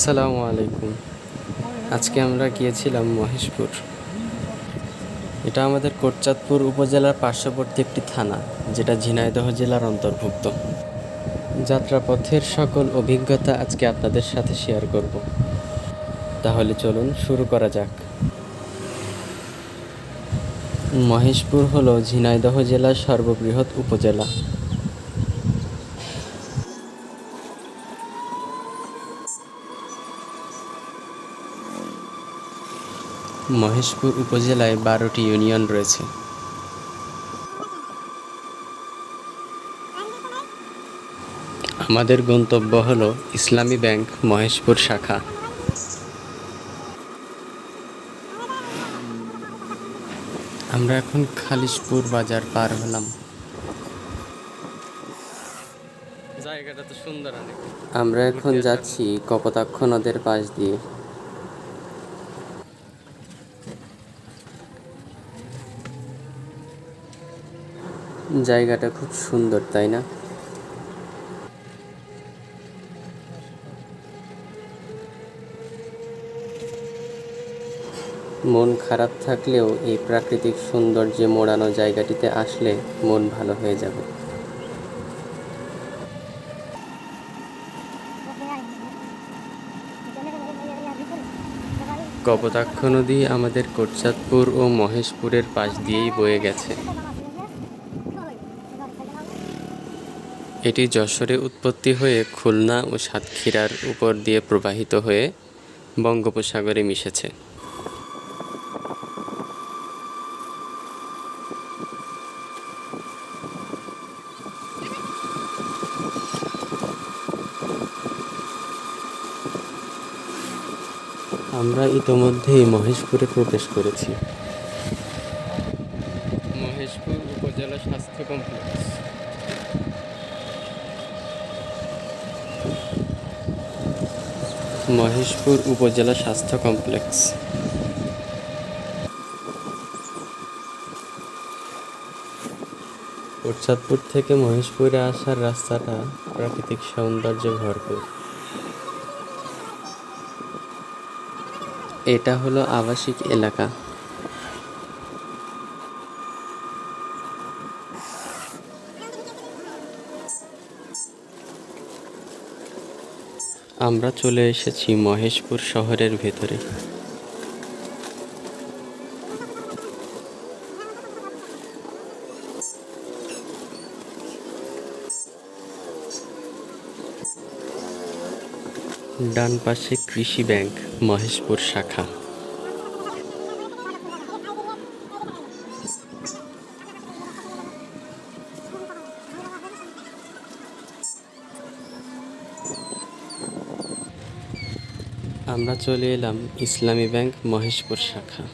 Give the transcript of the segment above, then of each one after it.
আসসালামু আলাইকুম। আজকে আমরা গিয়েছিলাম মহেশপুর। এটা আমাদের কোটচাঁদপুর উপজেলার পার্শ্ববর্তী একটি থানা, যেটা ঝিনাইদহ জেলার অন্তর্ভুক্ত। যাত্রাপথের সকল অভিজ্ঞতা আজকে আপনাদের সাথে শেয়ার করব। তাহলে চলুন শুরু করা যাক। মহেশপুর হলো ঝিনাইদহ জেলার সর্ববৃহৎ উপজেলা। মহেশপুর উপজেলায় 12টি ইউনিয়ন রয়েছে। আমাদের গন্তব্য হলো ইসলামী ব্যাংক মহেশপুর শাখা। আমরা এখন খালিশপুর বাজার পার হলাম। জায়গাটা তো সুন্দর অনেক। আমরা এখন যাচ্ছি কপোতাক্ষ নদের পাশ দিয়ে। জায়গাটা খুব সুন্দর, তাই না? মন খারাপ থাকলেও এই প্রাকৃতিক সৌন্দর্যে মোড়ানো জায়গাটিতে আসলে মন ভালো হয়ে যাবে। কপোতাক্ষ নদী আমাদের কোটচাঁদপুর ও মহেশপুরের পাশ দিয়েই বয়ে গেছে। এটি যশোরে উৎপত্তি হয়ে খুলনা ও সাতক্ষীরার উপর দিয়ে প্রবাহিত হয়ে বঙ্গোপসাগরে মিশেছে। আমরা ইতোমধ্যেই মহেশপুরে প্রবেশ করেছি। মহেশপুর উপজেলা স্বাস্থ্য কমপ্লেক্স। মহেশপুর উপজেলা স্বাস্থ্য কমপ্লেক্স। কোটচাঁদপুর থেকে মহেশপুরে আসার রাস্তাটা প্রাকৃতিক সৌন্দর্যে ভরপুর। এটা হলো আবাসিক এলাকা। আমরা চলে এসেছি মহেশপুর শহরের ভেতরে। ডান পাশে কৃষি ব্যাংক মহেশপুর শাখা। আমরা চলে এলাম ইসলামী ব্যাংক মহেশপুর শাখা।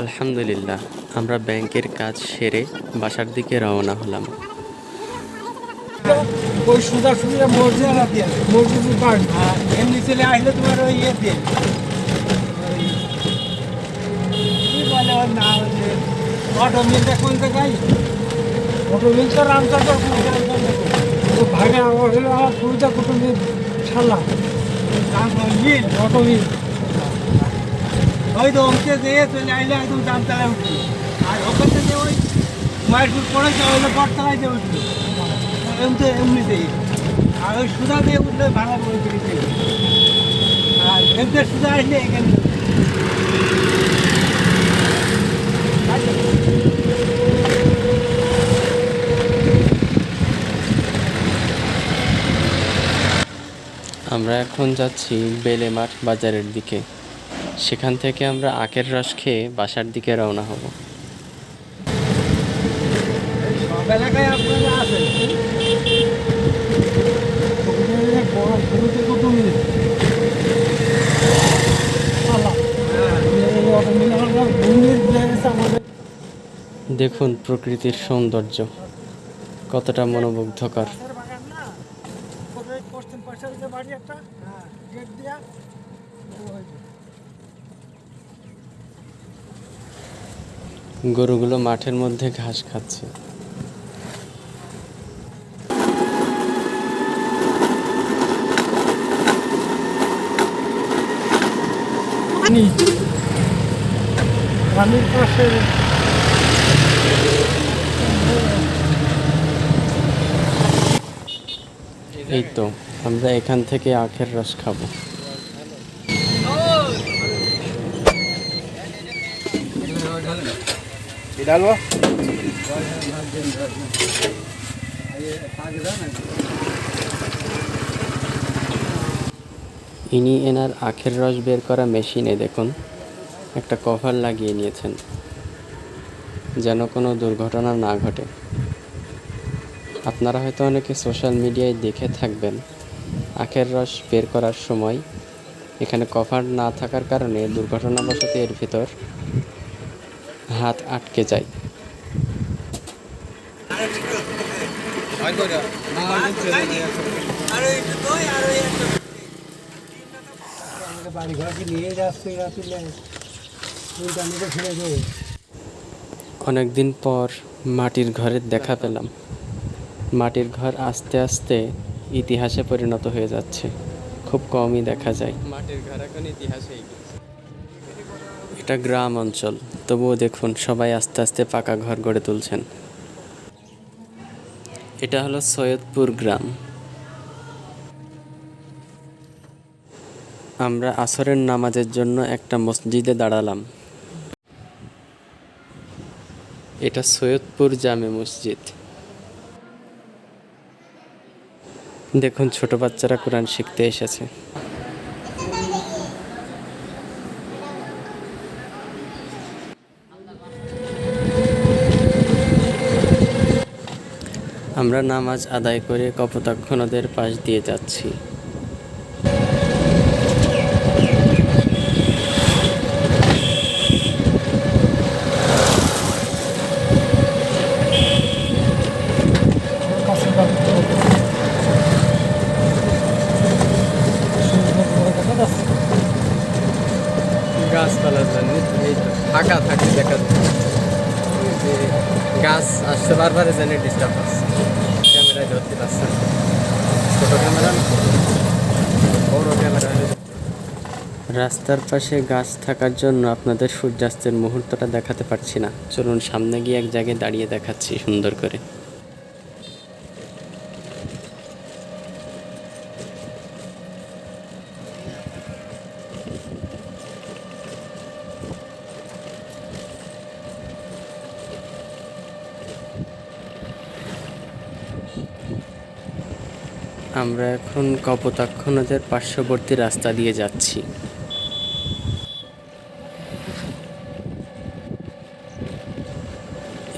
আলহামদুলিল্লাহ, আমরা ব্যাংকের কাজ সেরে বাসার দিকে রওনা হলাম। ওই সুদা সুদা মসজিদ পান এমনি চলে আসলে তোমার ওই ইয়ে দিয়ে কি বলে ওর নাম হচ্ছে অটো মিলটা কোন জায়গায়? অটো মিল তো রামচন্দ্র ভাগে হলো আমার সুবিধা কুটুম্বির ছাড়লাম মিল অটো মিল ওই তো ওকে দিয়ে চলে আসলে একদম দামতলায় উঠলো। আর ওখান থেকে ওই মায়েরপুর পড়েছে ওইগুলো বটতলায় দিয়ে উঠলো এমনিতেই। আর ওই সুদা দিয়ে উঠলে ভাড়া করে দিতে আর এমনি সুদা আসলে এখানে আমরা এখন যাচ্ছি বেলেমাঠ বাজারের দিকে। সেখান থেকে আমরা আখের রস খেয়ে বাসার দিকে রওনা হব। সব এলাকায় আপনারা আছেন দেখুন প্রকৃতির সৌন্দর্য কতটা মনোমুগ্ধকর। পশ্চিম পাশের যে বাড়ি একটা গেট দিয়া গরুগুলো মাঠের মধ্যে ঘাস খাচ্ছে। পানির পাশে এই তো আমরা এখান থেকে আখের রস খাবো। ডালবো ইনি এনার আখের রস বের করা মেশিনে দেখুন একটা কভার লাগিয়ে নিয়েছেন যেন কোনো দুর্ঘটনা না ঘটে। আপনারা হয়তো অনেকে সোশ্যাল মিডিয়ায় দেখে থাকবেন আখের রস বের করার সময় এখানে কভার না থাকার কারণে দুর্ঘটনাবশত এর ভিতর হাত আটকে যায়। বাড়ি ঘর নিয়ে যাচ্ছে ফিরে যাবো। অনেকদিন পর মাটির ঘরের দেখা পেলাম। মাটির ঘর আস্তে আস্তে ইতিহাসে পরিণত হয়ে যাচ্ছে, খুব কমই দেখা যায়। মাটির ঘর এখন ইতিহাস হয়ে গেছে। এটা গ্রাম অঞ্চল, তবুও দেখুন সবাই আস্তে আস্তে পাকা ঘর গড়ে তুলছেন। এটা হলো সৈয়দপুর গ্রাম। আমরা আসরের নামাজের জন্য একটা মসজিদে দাঁড়ালাম। এটা সৈয়দপুর জামে মসজিদ। দেখুন ছোট বাচ্চারা কোরআন শিখতে এসেছে। আমরা নামাজ আদায় করে কপোতাক্ষ নদের পাশ দিয়ে যাচ্ছি। গাছপালার জন্য এই তো ফাঁকা থাকে দেখা যায় যে গাছ আসতে বারবার যেন ডিস্টার্ব হচ্ছে। ক্যামেরায় ধরতে পারছে না, ছোট ক্যামেরা বড় ক্যামেরা। রাস্তার পাশে গাছ থাকার জন্য আপনাদের সূর্যাস্তের মুহূর্তটা দেখাতে পারছি না। চলুন সামনে গিয়ে এক জায়গায় দাঁড়িয়ে দেখাচ্ছি সুন্দর করে। আমরা এখন কপোতাক্ষ নদের পার্শ্ববর্তী রাস্তা দিয়ে যাচ্ছি।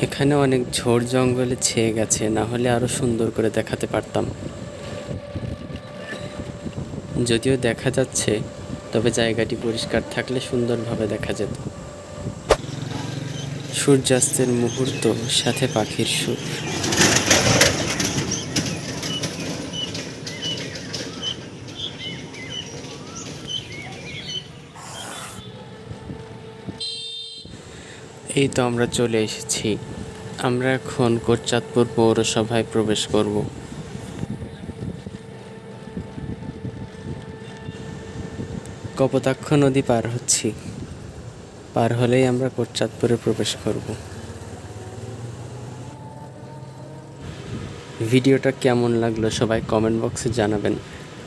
এখানে অনেক ঝোড় জঙ্গলে ছেয়ে গেছে, না হলে আরো সুন্দর করে দেখাতে পারতাম। যদিও দেখা যাচ্ছে, তবে জায়গাটি পরিষ্কার থাকলে সুন্দরভাবে দেখা যেত। সূর্যাস্তের মুহূর্ত, সাথে পাখির সুর। এই তো আমরা চলে এসেছি। আমরা এখন কোটচাঁদপুর পৌরসভায় প্রবেশ করব। কপোতাক্ষ নদী পার হচ্ছি। পার হলেই আমরা কোটচাঁদপুরে প্রবেশ করব। ভিডিওটা কেমন লাগলো সবাই কমেন্ট বক্সে জানাবেন।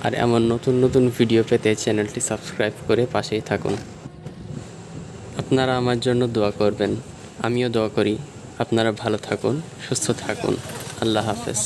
আর এমন নতুন নতুন ভিডিও পেতে চ্যানেলটি সাবস্ক্রাইব করে পাশেই থাকুন। আপনারা আমার জন্য দোয়া করবেন, আমিও দোয়া করি। আপনারা ভালো থাকুন, সুস্থ থাকুন। আল্লাহ হাফেজ।